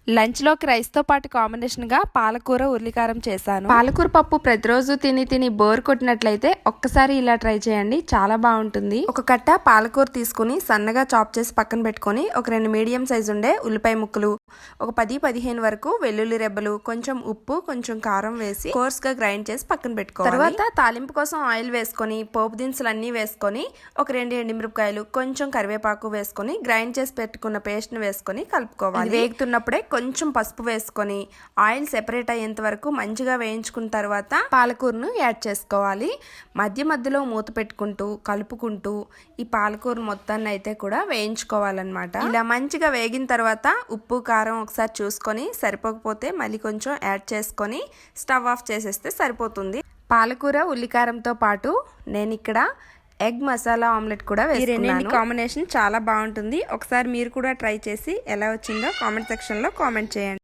Lunch లోకి rice తో పాటు కాంబినేషన్ గా పాలకూర ఉర్లికారం చేశాను. పాలకూర పప్పు ప్రతిరోజు తిని తిని బోర్ కొట్టినట్లయితే ఒక్కసారి ఇలా ట్రై చేయండి, చాలా బాగుంటుంది. ఒక కట్ట పాలకూర తీసుకుని సన్నగా చాప్ చేసి పక్కన పెట్టుకొని ఒక 2 మీడియం సైజు ఉండే ఉల్లిపాయ ముక్కలు, ఒక 10-15 వరకు వెల్లుల్లి రెబ్బలు, కొంచెం ఉప్పు, కొంచెం కారం వేసి కోర్స్ గా గ్రైండ్ చేసి పక్కన పెట్టుకోవాలి. తర్వాత తాలింపు కోసం ఆయిల్ వేసుకొని పోపు దినుసులు అన్ని వేసుకొని ఒక 2 ఎండుమిరపకాయలు, కొంచెం కరివేపాకు వేసుకొని గ్రైండ్ చేసి పెట్టుకున్న పేస్ట్ ను వేసుకొని కలుపుకోవాలి. వేగుతున్నప్పుడే కొంచెం పసుపు వేసుకొని ఆయిల్ సెపరేట్ అయ్యేంత వరకు మంచిగా వేయించుకున్న తర్వాత పాలకూరను యాడ్ చేసుకోవాలి. మధ్య మధ్యలో మూత పెట్టుకుంటూ కలుపుకుంటూ ఈ పాలకూర మొత్తాన్ని అయితే కూడా వేయించుకోవాలన్నమాట. ఇలా మంచిగా వేగిన తర్వాత ఉప్పు కారం ఒకసారి చూసుకొని సరిపోకపోతే మళ్ళీ కొంచెం యాడ్ చేసుకొని స్టవ్ ఆఫ్ చేసేస్తే సరిపోతుంది. పాలకూర ఉల్లికారంతో పాటు నేను ఇక్కడ ఎగ్ మసాలా ఆమ్లెట్ కూడా వేసుకున్నాను. ఈ కాంబినేషన్ చాలా బాగుంటుంది. ఒకసారి మీరు కూడా ట్రై చేసి ఎలా వచ్చిందో కామెంట్ సెక్షన్లో కామెంట్ చేయండి.